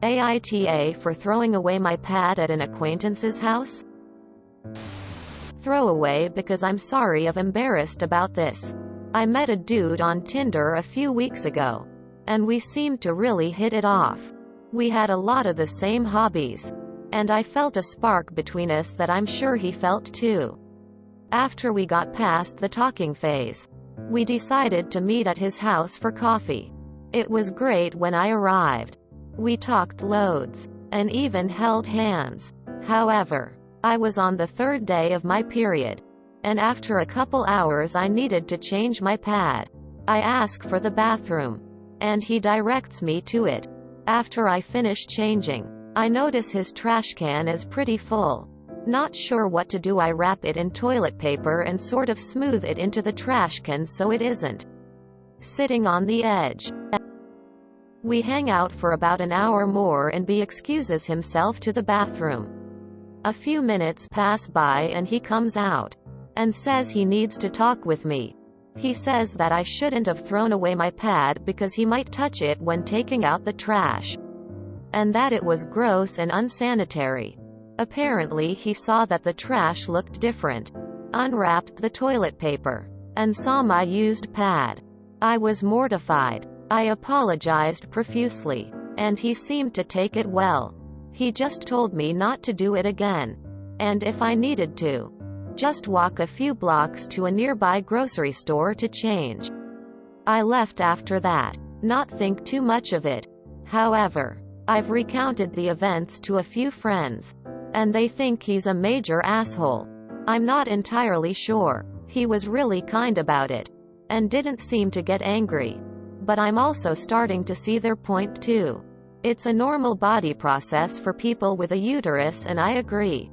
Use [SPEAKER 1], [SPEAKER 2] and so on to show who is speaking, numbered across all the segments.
[SPEAKER 1] AITA for throwing away my pad at an acquaintance's house? Throw away because I'm sorry of embarrassed about this. I met a dude on Tinder a few weeks ago, and we seemed to really hit it off. We had a lot of the same hobbies, and I felt a spark between us that I'm sure he felt too. After we got past the talking phase, we decided to meet at his house for coffee. It was great when I arrived. We talked loads, and even held hands. However, I was on the third day of my period, and after a couple hours I needed to change my pad. I ask for the bathroom, and he directs me to it. After I finish changing, I notice his trash can is pretty full. Not sure what to do. I wrap it in toilet paper and sort of smooth it into the trash can so it isn't sitting on the edge. We hang out for about an hour more and he excuses himself to the bathroom. A few minutes pass by and he comes out and says he needs to talk with me. He says that I shouldn't have thrown away my pad because he might touch it when taking out the trash, and that it was gross and unsanitary. Apparently he saw that the trash looked different, unwrapped the toilet paper, and saw my used pad. I was mortified. I apologized profusely, and he seemed to take it well. He just told me not to do it again, and if I needed to, just walk a few blocks to a nearby grocery store to change. I left after that, not think too much of it. However, I've recounted the events to a few friends, and they think he's a major asshole. I'm not entirely sure. He was really kind about it, and didn't seem to get angry. But I'm also starting to see their point too. It's a normal body process for people with a uterus, and I agree.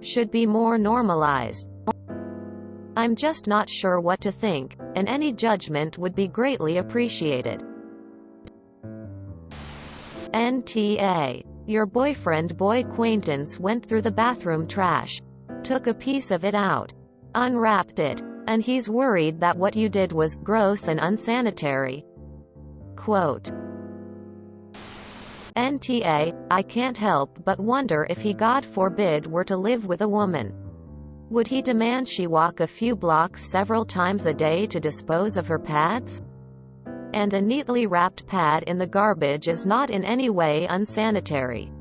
[SPEAKER 1] Should be more normalized. I'm just not sure what to think, and any judgment would be greatly appreciated. NTA. Your boyfriend boy acquaintance went through the bathroom trash, took a piece of it out, unwrapped it, and he's worried that what you did was gross and unsanitary. Quote. NTA, I can't help but wonder if he, God forbid, were to live with a woman. Would he demand she walk a few blocks several times a day to dispose of her pads? And a neatly wrapped pad in the garbage is not in any way unsanitary.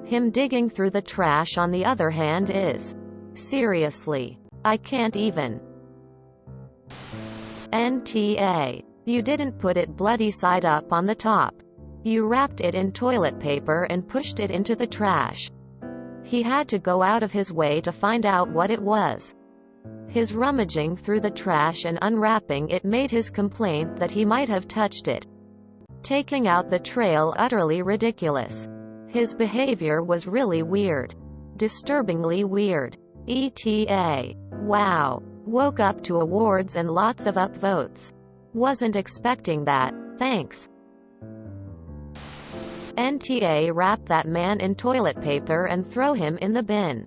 [SPEAKER 1] Him digging through the trash, on the other hand, is. Seriously. I can't even. NTA. You didn't put it bloody side up on the top. You wrapped it in toilet paper and pushed it into the trash. He had to go out of his way to find out what it was. His rummaging through the trash and unwrapping it made his complaint that he might have touched it. Taking out the trail utterly ridiculous. His behavior was really weird. Disturbingly weird. ETA. Wow. Woke up to awards and lots of upvotes. Wasn't expecting that, thanks. NTA. Wrap that man in toilet paper and throw him in the bin.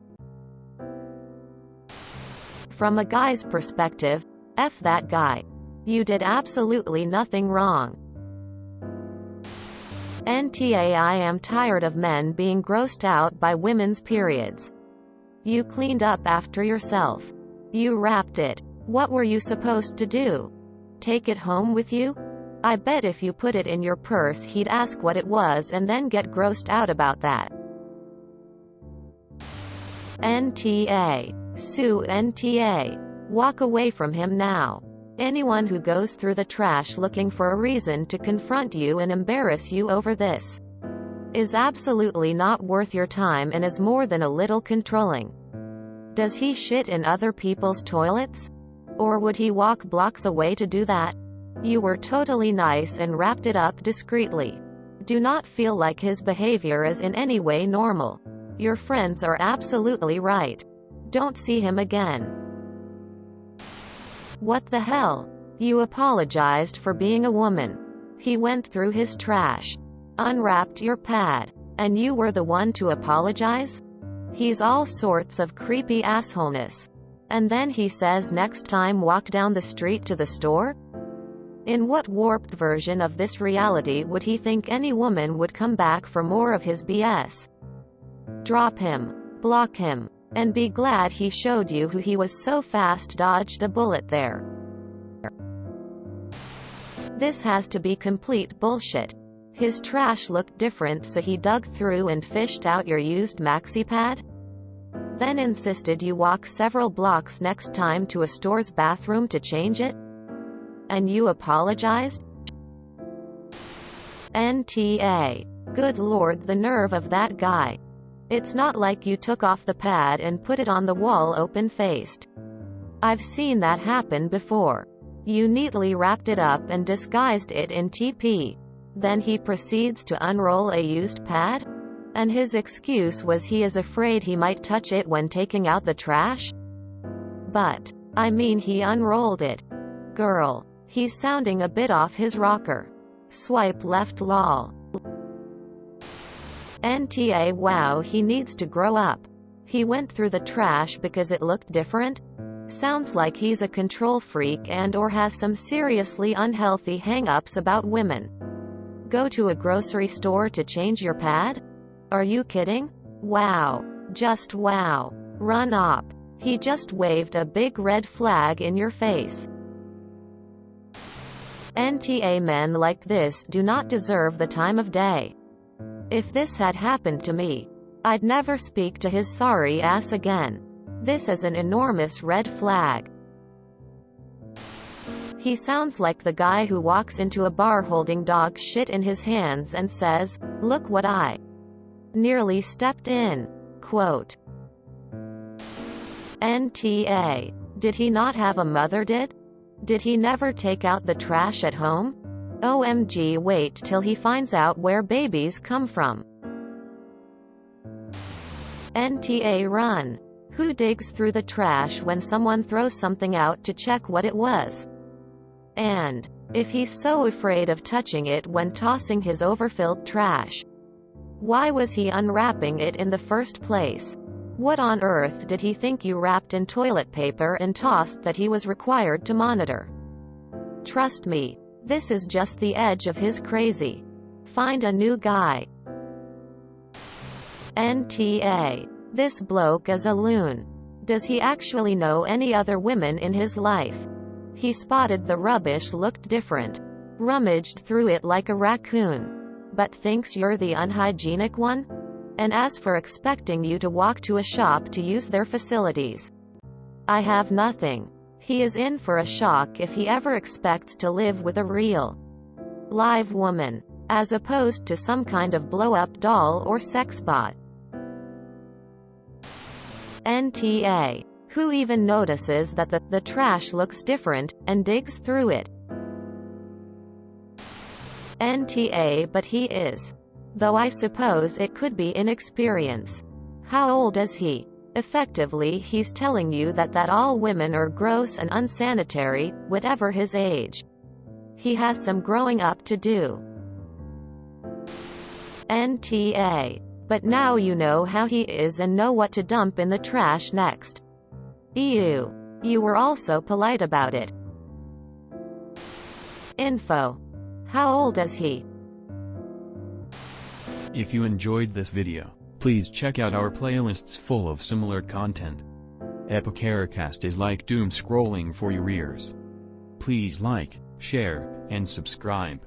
[SPEAKER 1] From a guy's perspective, F that guy. You did absolutely nothing wrong. NTA. I am tired of men being grossed out by women's periods. You cleaned up after yourself. You wrapped it. What were you supposed to do? Take it home with you? I bet if you put it in your purse he'd ask what it was and then get grossed out about that. NTA. Sue NTA. Walk away from him now. Anyone who goes through the trash looking for a reason to confront you and embarrass you over this is absolutely not worth your time and is more than a little controlling. Does he shit in other people's toilets? Or would he walk blocks away to do that? You were totally nice and wrapped it up discreetly. Do not feel like his behavior is in any way normal. Your friends are absolutely right. Don't see him again. What the hell? You apologized for being a woman. He went through his trash, unwrapped your pad, and you were the one to apologize? He's all sorts of creepy assholeness. And then he says next time walk down the street to the store? In what warped version of this reality would he think any woman would come back for more of his BS? Drop him. Block him. And be glad he showed you who he was, so fast dodged a bullet there. This has to be complete bullshit. His trash looked different, so he dug through and fished out your used maxi pad? Then insisted you walk several blocks next time to a store's bathroom to change it? And you apologized? NTA. Good lord, the nerve of that guy. It's not like you took off the pad and put it on the wall open-faced. I've seen that happen before. You neatly wrapped it up and disguised it in TP. Then he proceeds to unroll a used pad? And his excuse was he is afraid he might touch it when taking out the trash? But, I mean, he unrolled it. Girl, he's sounding a bit off his rocker. Swipe left lol. NTA. Wow, he needs to grow up. He went through the trash because it looked different? Sounds like he's a control freak and or has some seriously unhealthy hang-ups about women. Go to a grocery store to change your pad? Are you kidding? Wow. Just wow. Run up. He just waved a big red flag in your face. NTA. Men like this do not deserve the time of day. If this had happened to me, I'd never speak to his sorry ass again. This is an enormous red flag. He sounds like the guy who walks into a bar holding dog shit in his hands and says, "Look what I nearly stepped in." Quote. NTA. Did he not have a mother? Did he never take out the trash at home? OMG, wait till he finds out where babies come from. NTA. Run. Who digs through the trash when someone throws something out to check what it was? And, if he's so afraid of touching it when tossing his overfilled trash, why was he unwrapping it in the first place? What on earth did he think you wrapped in toilet paper and tossed that he was required to monitor? Trust me, this is just the edge of his crazy. Find a new guy. NTA. This bloke is a loon. Does he actually know any other women in his life? He spotted the rubbish looked different. Rummaged through it like a raccoon. But thinks you're the unhygienic one? And as for expecting you to walk to a shop to use their facilities, I have nothing. He is in for a shock if he ever expects to live with a real, live woman, as opposed to some kind of blow-up doll or sex bot. NTA. Who even notices that the trash looks different, and digs through it? NTA. But he is. Though I suppose it could be inexperience. How old is he? Effectively, he's telling you that all women are gross and unsanitary, whatever his age. He has some growing up to do. NTA. But now you know how he is and know what to dump in the trash next. Ew. You were also polite about it. Info. How old is he?
[SPEAKER 2] If you enjoyed this video, please check out our playlists full of similar content. AmITheAsshole is like doom scrolling for your ears. Please like, share, and subscribe.